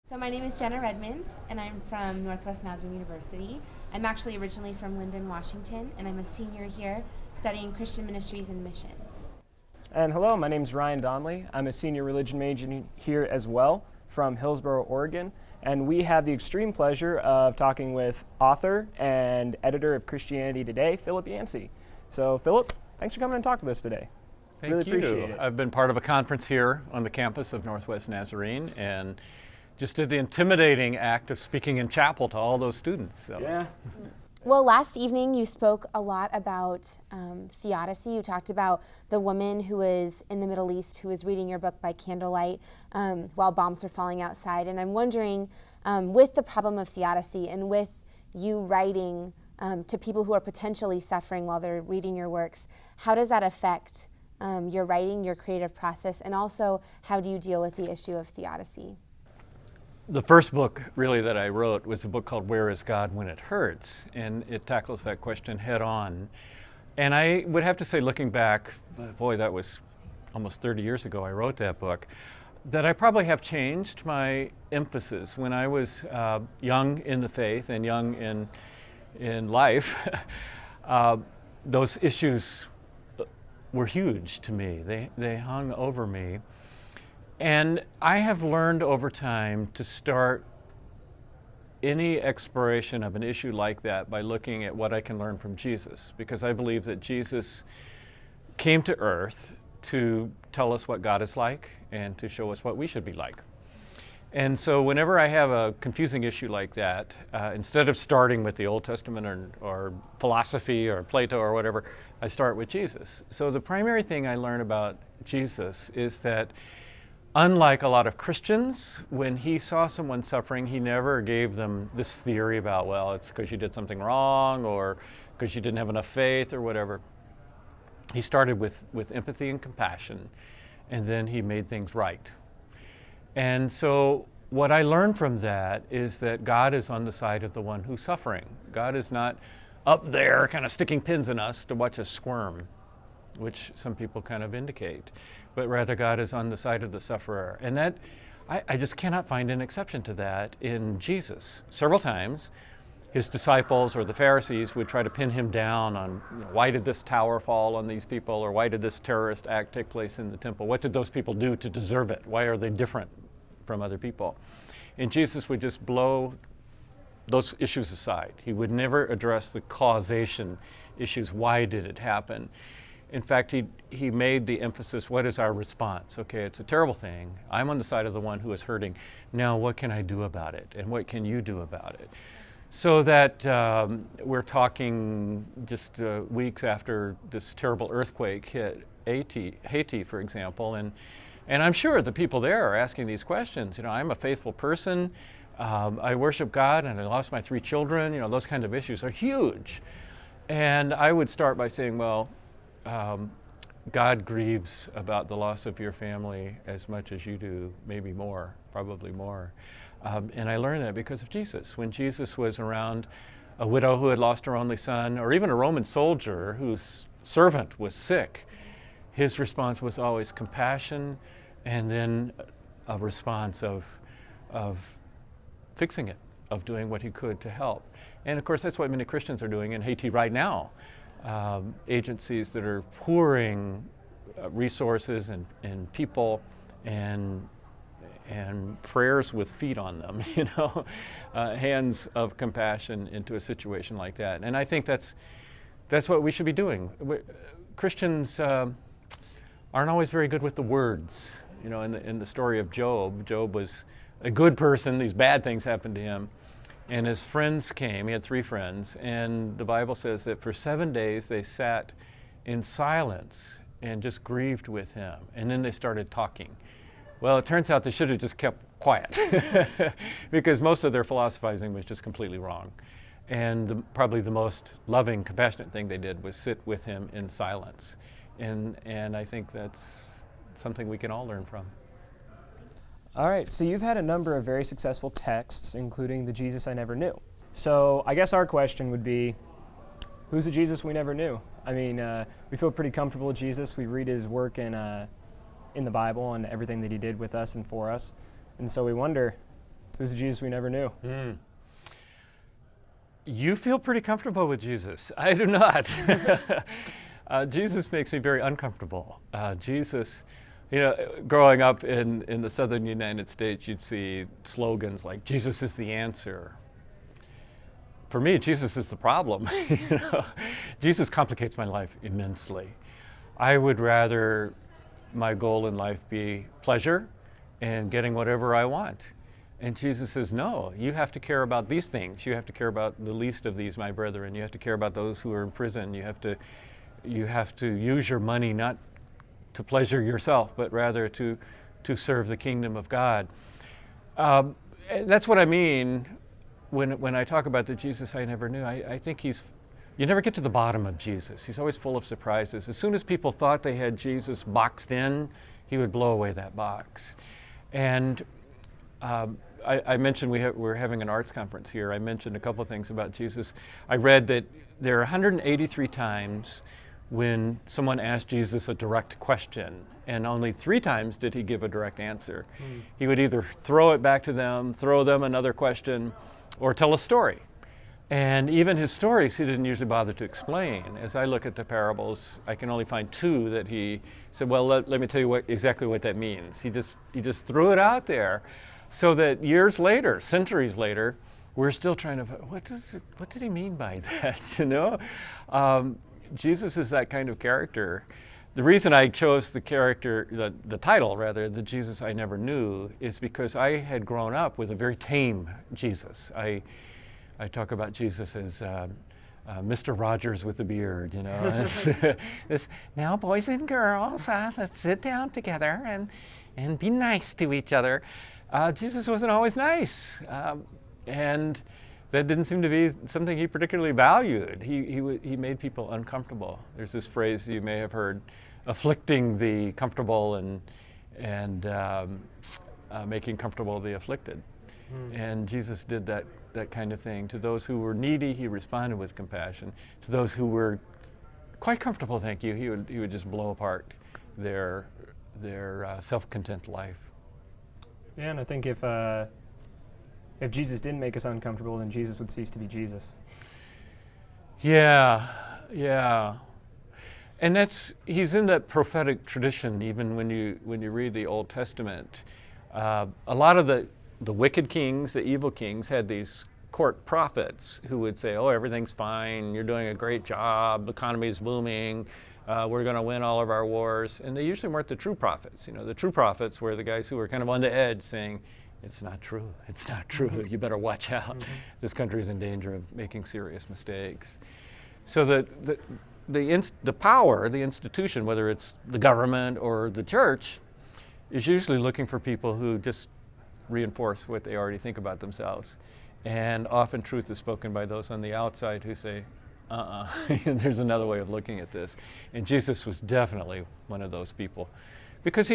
So my name is Jenna Redmond, and I'm from Northwest Nazarene University. I'm actually originally from Linden, Washington, and I'm a senior here studying Christian ministries and missions. And hello, my name is Ryan Donley. I'm a senior religion major here as well from Hillsboro, Oregon. And we have the extreme pleasure of talking with author and editor of Christianity Today, Philip Yancey. So Philip, thanks for coming and talking with us today. Thank really you. Appreciate it. I've been part of a conference here on the campus of Northwest Nazarene and just did the intimidating act of speaking in chapel to all those students. So. Yeah. Well, last evening you spoke a lot about theodicy. You talked about the woman who was in the Middle East who was reading your book by candlelight while bombs were falling outside. And I'm wondering, with the problem of theodicy and with you writing to people who are potentially suffering while they're reading your works, how does that affect your writing, your creative process, and also how do you deal with the issue of theodicy? The first book really that I wrote was a book called Where is God When It Hurts? And it tackles that question head on. And I would have to say, looking back, boy, that was almost 30 years ago I wrote that book, that I probably have changed my emphasis. When I was young in the faith and young in life, those issues were huge to me. They hung over me. And I have learned over time to start any exploration of an issue like that by looking at what I can learn from Jesus, because I believe that Jesus came to earth to tell us what God is like and to show us what we should be like. And so whenever I have a confusing issue like that, instead of starting with the Old Testament or philosophy or Plato or whatever, I start with Jesus. So the primary thing I learn about Jesus is that unlike a lot of Christians, when he saw someone suffering, he never gave them this theory about, well, it's because you did something wrong or because you didn't have enough faith or whatever. He started with empathy and compassion, and then he made things right. And so what I learned from that is that God is on the side of the one who's suffering. God is not up there kind of sticking pins in us to watch us squirm, which some people kind of indicate, but rather God is on the side of the sufferer. And that, I just cannot find an exception to that in Jesus. Several times, his disciples or the Pharisees would try to pin him down on, why did this tower fall on these people, or why did this terrorist act take place in the temple? What did those people do to deserve it? Why are they different from other people? And Jesus would just blow those issues aside. He would never address the causation issues. Why did it happen? In fact, he made the emphasis, what is our response? Okay, it's a terrible thing. I'm on the side of the one who is hurting. Now, what can I do about it? And what can you do about it? So that we're talking just weeks after this terrible earthquake hit Haiti, for example, and I'm sure the people there are asking these questions. I'm a faithful person. I worship God, and I lost my 3 children. Those kind of issues are huge. And I would start by saying, well, God grieves about the loss of your family as much as you do, maybe more, probably more. And I learned that because of Jesus. When Jesus was around a widow who had lost her only son, or even a Roman soldier whose servant was sick, his response was always compassion and then a response of fixing it, of doing what he could to help. And of course, that's what many Christians are doing in Haiti right now. Agencies that are pouring resources and people and prayers with feet on them, hands of compassion into a situation like that. And I think that's what we should be doing. Christians aren't always very good with the words. In the story of Job was a good person. These bad things happened to him. And his friends came. He had 3 friends. And the Bible says that for 7 days they sat in silence and just grieved with him. And then they started talking. Well, it turns out they should have just kept quiet because most of their philosophizing was just completely wrong. And probably the most loving, compassionate thing they did was sit with him in silence. And I think that's something we can all learn from. All right, so you've had a number of very successful texts, including The Jesus I Never Knew. So I guess our question would be, who's the Jesus we never knew? I mean, we feel pretty comfortable with Jesus. We read his work in the Bible and everything that he did with us and for us. And so we wonder, Who's the Jesus we never knew? You feel pretty comfortable with Jesus. I do not. Jesus makes me very uncomfortable. Jesus, growing up in the southern United States, you'd see slogans like, Jesus is the answer. For me, Jesus is the problem. Jesus complicates my life immensely. I would rather my goal in life be pleasure and getting whatever I want. And Jesus says, no, you have to care about these things. You have to care about the least of these, my brethren. You have to care about those who are in prison. You have to use your money not to pleasure yourself, but rather to serve the kingdom of God. That's what I mean when I talk about the Jesus I never knew. I think you never get to the bottom of Jesus. He's always full of surprises. As soon as people thought they had Jesus boxed in, he would blow away that box. And I mentioned we're having an arts conference here. I mentioned a couple of things about Jesus. I read that there are 183 times when someone asked Jesus a direct question, and only 3 times did he give a direct answer. He would either throw it back to them, throw them another question, or tell a story. And even his stories he didn't usually bother to explain. As I look at the parables, I can only find 2 that he said, well, let me tell you exactly what that means. He just threw it out there so that years later, centuries later, we're still trying to, what did he mean by that, Jesus is that kind of character. The reason I chose the character, the title rather, the Jesus I Never Knew, is because I had grown up with a very tame Jesus. I talk about Jesus as Mr. Rogers with a beard, now boys and girls, let's sit down together and be nice to each other. Jesus wasn't always nice, and that didn't seem to be something he particularly valued. He made people uncomfortable. There's this phrase you may have heard, afflicting the comfortable and making comfortable the afflicted. And Jesus did that kind of thing. To those who were needy, he responded with compassion. To those who were quite comfortable, thank you, he would just blow apart their self-content life. Yeah, and I think if Jesus didn't make us uncomfortable, then Jesus would cease to be Jesus. Yeah. And he's in that prophetic tradition, even when you read the Old Testament. A lot of the wicked kings, the evil kings, had these court prophets who would say, oh, everything's fine, you're doing a great job, the economy's booming, we're going to win all of our wars. And they usually weren't the true prophets. The true prophets were the guys who were kind of on the edge saying, it's not true, you better watch out. This country is in danger of making serious mistakes. So the power, the institution, whether it's the government or the church, is usually looking for people who just reinforce what they already think about themselves. And often truth is spoken by those on the outside who say, there's another way of looking at this. And Jesus was definitely one of those people. Because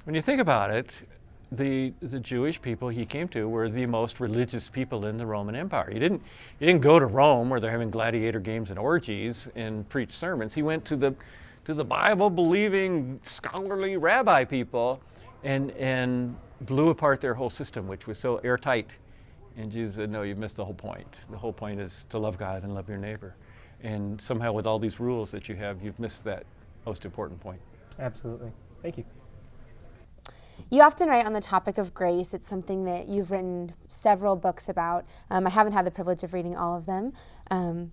when you think about it, the Jewish people he came to were the most religious people in the Roman Empire. He didn't go to Rome where they're having gladiator games and orgies and preach sermons. He went to the Bible-believing, scholarly rabbi people and blew apart their whole system, which was so airtight. And Jesus said, no, you've missed the whole point. The whole point is to love God and love your neighbor. And somehow with all these rules that you have, you've missed that most important point. Absolutely. Thank you. You often write on the topic of grace. It's something that you've written several books about. I haven't had the privilege of reading all of them,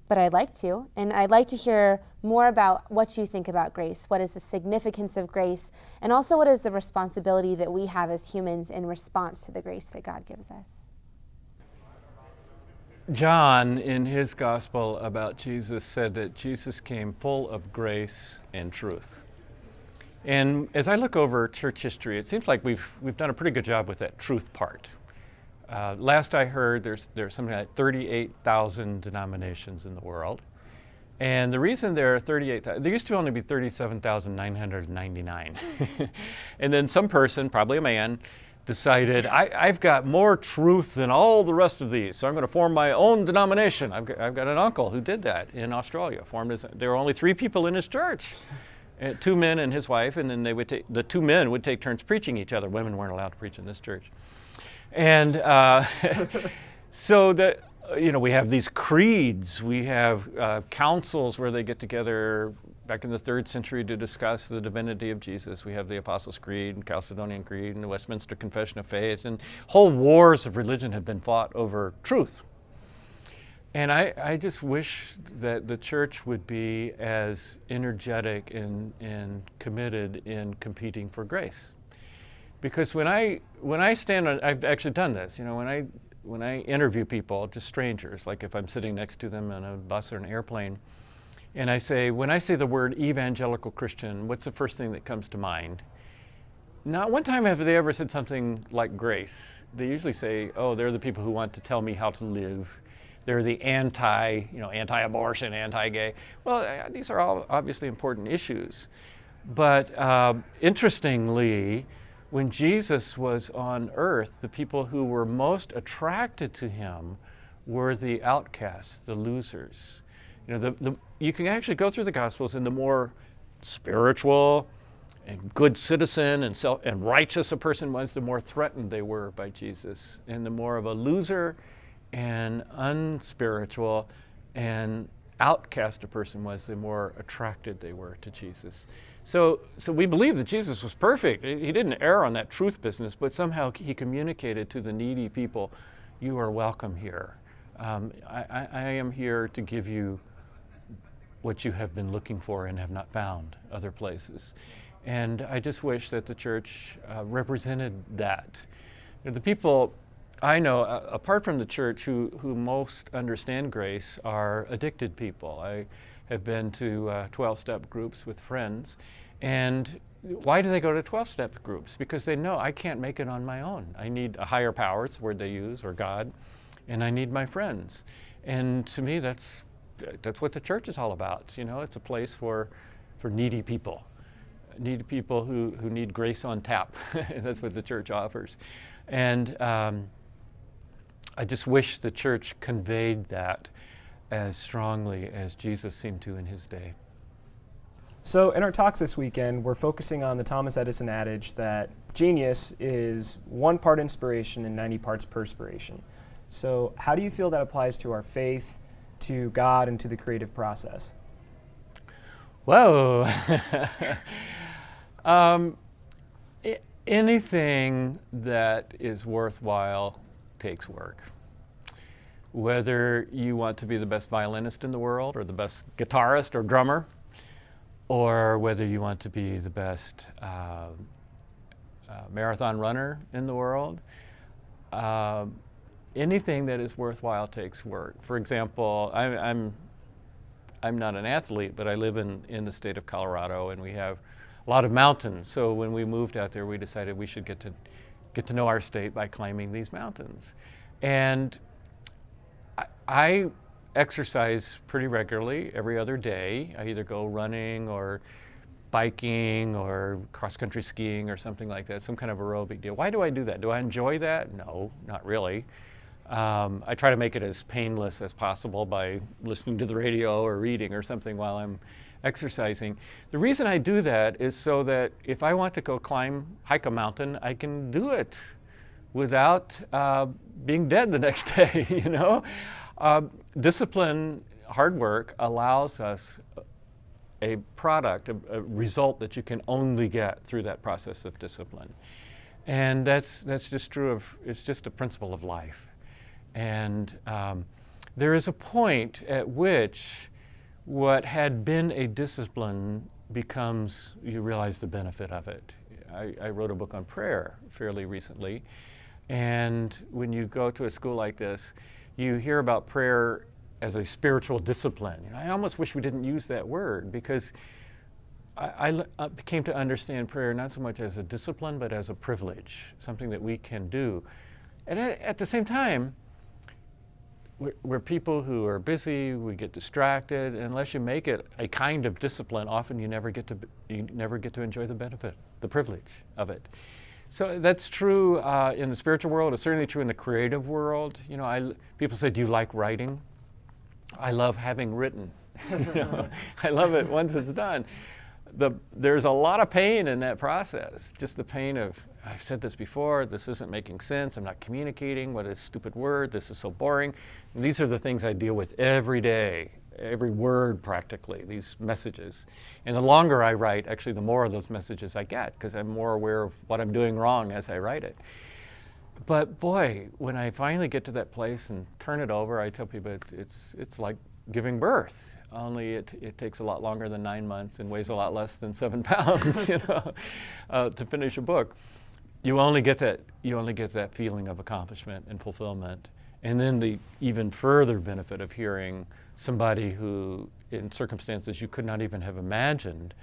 but I'd like to. And I'd like to hear more about what you think about grace. What is the significance of grace? And also what is the responsibility that we have as humans in response to the grace that God gives us? John, in his gospel about Jesus, said that Jesus came full of grace and truth. And as I look over church history, it seems like we've done a pretty good job with that truth part. Last I heard, there's something like 38,000 denominations in the world. And the reason there are 38,000, there used to only be 37,999. And then some person, probably a man, decided, I've got more truth than all the rest of these, so I'm going to form my own denomination. I've got an uncle who did that in Australia. There were only 3 people in his church. 2 men and his wife, and then the 2 men would take turns preaching each other. Women weren't allowed to preach in this church. And so that, we have these creeds, we have councils where they get together back in the 3rd century to discuss the divinity of Jesus. We have the Apostles' Creed and Chalcedonian Creed and the Westminster Confession of Faith, and whole wars of religion have been fought over truth. And I just wish that the church would be as energetic and committed in competing for grace. Because when I stand on, I've actually done this, when I interview people, just strangers, like if I'm sitting next to them on a bus or an airplane, and when I say the word evangelical Christian, what's the first thing that comes to mind? Not one time have they ever said something like grace. They usually say, oh, they're the people who want to tell me how to live. They're the anti-abortion, anti-gay. Well, these are all obviously important issues. But interestingly, when Jesus was on earth, the people who were most attracted to him were the outcasts, the losers. You can actually go through the Gospels, and the more spiritual and good citizen and righteous a person was, the more threatened they were by Jesus. And the more of a loser and unspiritual and outcast a person was, the more attracted they were to Jesus. So we believe that Jesus was perfect. He didn't err on that truth business, but somehow he communicated to the needy people, you are welcome here. I am here to give you what you have been looking for and have not found other places. And I just wish that the church represented that. The people I know, apart from the church, who most understand grace are addicted people. I have been to 12-step groups with friends. And why do they go to 12-step groups? Because they know I can't make it on my own. I need a higher power, it's the word they use, or God, and I need my friends. And to me, that's what the church is all about. It's a place for needy people who need grace on tap. That's what the church offers. And I just wish the church conveyed that as strongly as Jesus seemed to in his day. So in our talks this weekend, we're focusing on the Thomas Edison adage that genius is 1 part inspiration and 90 parts perspiration. So how do you feel that applies to our faith, to God, and to the creative process? Whoa. Anything that is worthwhile takes work. Whether you want to be the best violinist in the world or the best guitarist or drummer, or whether you want to be the best marathon runner in the world, anything that is worthwhile takes work. For example, I'm not an athlete, but I live in the state of Colorado, and we have a lot of mountains. So when we moved out there, we decided we should get to know our state by climbing these mountains. And I exercise pretty regularly every other day. I either go running or biking or cross-country skiing or something like that, some kind of aerobic deal. Why do I do that? Do I enjoy that? No, not really. I try to make it as painless as possible by listening to the radio or reading or something while I'm exercising. The reason I do that is so that if I want to go hike a mountain, I can do it without being dead the next day, Discipline, hard work, allows us a product, a result that you can only get through that process of discipline. And that's just true it's just a principle of life. And there is a point at which what had been a discipline becomes, you realize the benefit of it. I wrote a book on prayer fairly recently. And when you go to a school like this, you hear about prayer as a spiritual discipline. I almost wish we didn't use that word, because I came to understand prayer not so much as a discipline, but as a privilege, something that we can do. And at the same time, we're people who are busy, we get distracted, and unless you make it a kind of discipline, often you never get to enjoy the benefit, the privilege of it. So that's true in the spiritual world. It's certainly true in the creative world. People say, do you like writing? I love having written. I love it once it's done. There's a lot of pain in that process, just the pain of I've said this before, this isn't making sense, I'm not communicating, what a stupid word, this is so boring. And these are the things I deal with every day, every word practically, these messages. And the longer I write, actually the more of those messages I get, because I'm more aware of what I'm doing wrong as I write it. But boy, when I finally get to that place and turn it over, I tell people it's like giving birth, only it takes a lot longer than 9 months and weighs a lot less than 7 pounds, to finish a book. You only get that feeling of accomplishment and fulfillment, and then the even further benefit of hearing somebody who, in circumstances you could not even have imagined,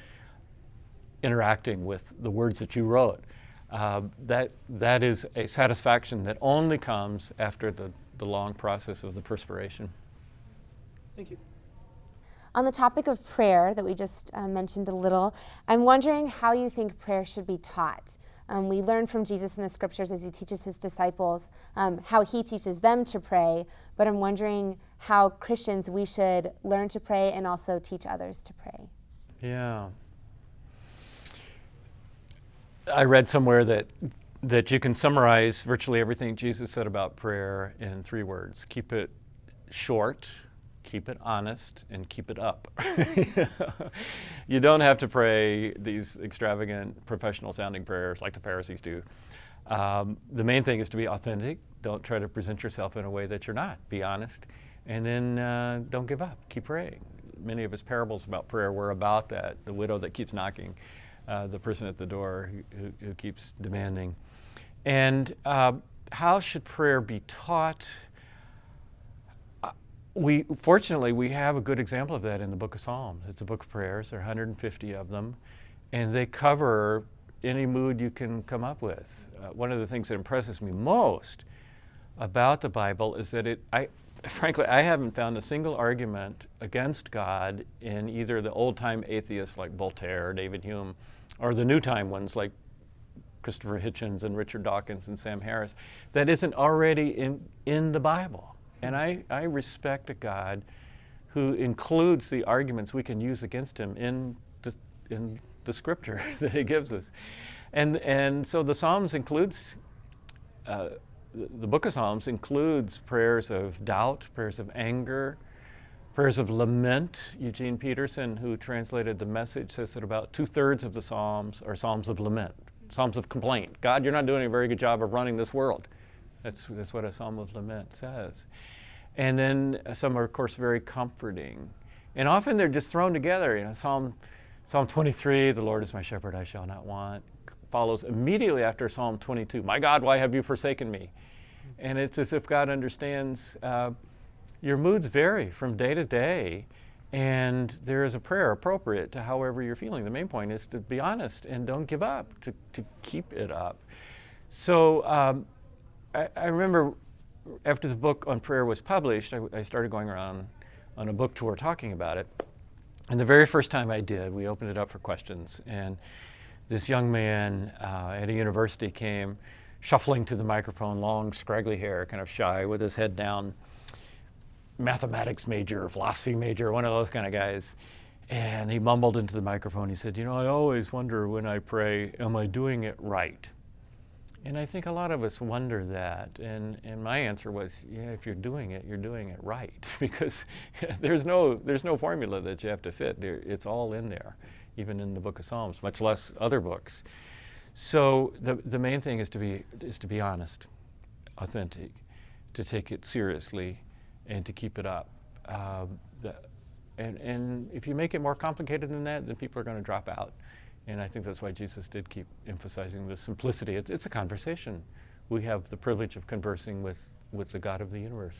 interacting with the words that you wrote. That is a satisfaction that only comes after the long process of the perspiration. Thank you. On the topic of prayer that we just mentioned a little, I'm wondering how you think prayer should be taught. We learn from Jesus in the scriptures as he teaches his disciples how he teaches them to pray, but I'm wondering how Christians, we should learn to pray and also teach others to pray. Yeah. I read somewhere that you can summarize virtually everything Jesus said about prayer in 3 words. Keep it short, keep it honest, and keep it up. You don't have to pray these extravagant, professional-sounding prayers like the Pharisees do. The main thing is to be authentic. Don't try to present yourself in a way that you're not. Be honest. And then don't give up. Keep praying. Many of his parables about prayer were about that. The widow that keeps knocking, the person at the door who keeps demanding. And how should prayer be taught? Fortunately, we have a good example of that in the book of Psalms. It's a book of prayers. There are 150 of them, and they cover any mood you can come up with. One of the things that impresses me most about the Bible is that frankly, I haven't found a single argument against God in either the old-time atheists like Voltaire or David Hume, or the new-time ones like Christopher Hitchens and Richard Dawkins and Sam Harris, that isn't already in the Bible. And I respect a God who includes the arguments we can use against him in the scripture that he gives us. And so the Psalms includes, the book of Psalms includes prayers of doubt, prayers of anger, prayers of lament. Eugene Peterson, who translated the Message, says that about 2/3 of the Psalms are Psalms of lament, Psalms of complaint. God, you're not doing a very good job of running this world. That's what a Psalm of Lament says. And then some are, of course, very comforting. And often they're just thrown together. Psalm 23, the Lord is my shepherd, I shall not want, follows immediately after Psalm 22. My God, why have you forsaken me? And it's as if God understands your moods vary from day to day, and there is a prayer appropriate to however you're feeling. The main point is to be honest and don't give up, to keep it up. So I remember after the book on prayer was published, I started going around on a book tour talking about it. And the very first time I did, we opened it up for questions. And this young man at a university came shuffling to the microphone, long, scraggly hair, kind of shy, with his head down, mathematics major, philosophy major, one of those kind of guys. And he mumbled into the microphone. He said, I always wonder when I pray, am I doing it right? And I think a lot of us wonder that, and my answer was, yeah, if you're doing it right, because there's no formula that you have to fit. It's all in there, even in the book of Psalms, much less other books. So the main thing is to be honest, authentic, to take it seriously, and to keep it up. And if you make it more complicated than that, then people are going to drop out. And I think that's why Jesus did keep emphasizing the simplicity. It's a conversation. We have the privilege of conversing with the God of the universe.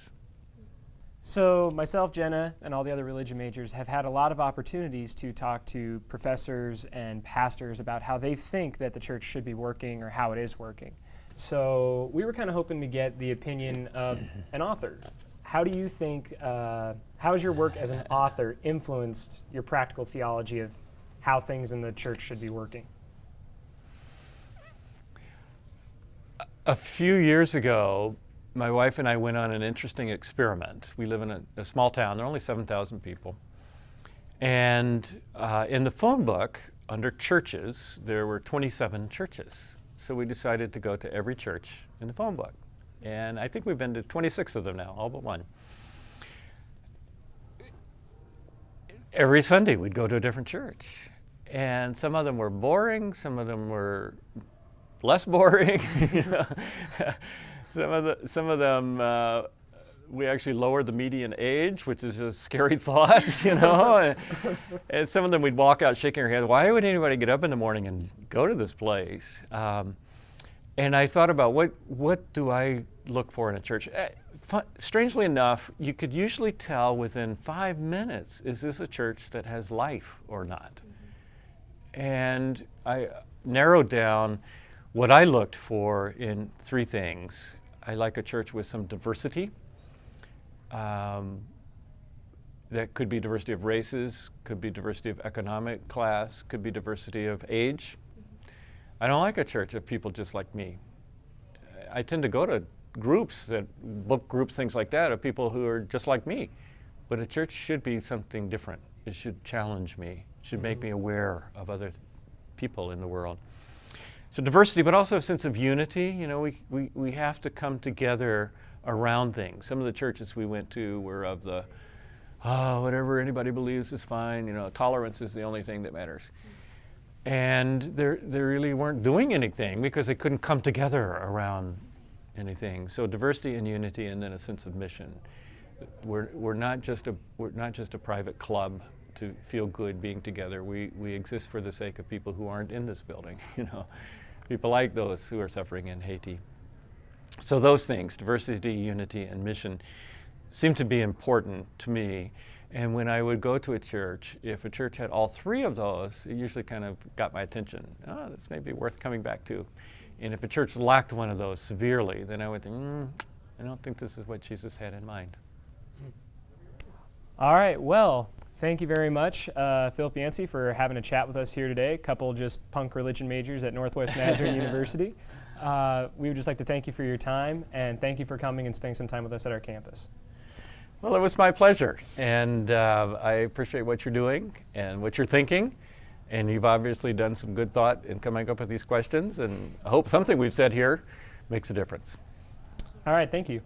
So myself, Jenna, and all the other religion majors have had a lot of opportunities to talk to professors and pastors about how they think that the church should be working or how it is working. So we were kind of hoping to get the opinion of an author. How do you think, how has your work as an author influenced your practical theology of how things in the church should be working? A few years ago, my wife and I went on an interesting experiment. We live in a small town. There are only 7,000 people. And in the phone book, under churches, there were 27 churches. so we decided to go to every church in the phone book. And I think we've been to 26 of them now, all but one. Every Sunday we'd go to a different church. And some of them were boring, some of them were less boring. Some of them, we actually lowered the median age, which is a scary thought, and some of them we'd walk out shaking our heads. Why would anybody get up in the morning and go to this place? And I thought about what do I look for in a church? Strangely enough, you could usually tell within 5 minutes, is this a church that has life or not? And I narrowed down what I looked for in 3 things. I like a church with some diversity. That could be diversity of races, could be diversity of economic class, could be diversity of age. I don't like a church of people just like me. I tend to go to groups, book groups, things like that, of people who are just like me. But a church should be something different. It should challenge me. It should make me aware of other people in the world. So diversity, but also a sense of unity. We have to come together around things. Some of the churches we went to were of the, whatever anybody believes is fine. Tolerance is the only thing that matters. And they really weren't doing anything because they couldn't come together around anything. So diversity and unity, and then a sense of mission. We're not just a private club to feel good being together. We exist for the sake of people who aren't in this building. People like those who are suffering in Haiti. So those things, diversity, unity, and mission, seem to be important to me. And when I would go to a church, if a church had all 3 of those, it usually kind of got my attention. This may be worth coming back to. And if a church lacked one of those severely, then I would think, I don't think this is what Jesus had in mind. All right, well, thank you very much, Philip Yancey, for having a chat with us here today. A couple just punk religion majors at Northwest Nazarene University. We would just like to thank you for your time, and thank you for coming and spending some time with us at our campus. Well, it was my pleasure, and I appreciate what you're doing and what you're thinking, and you've obviously done some good thought in coming up with these questions, and I hope something we've said here makes a difference. All right, thank you.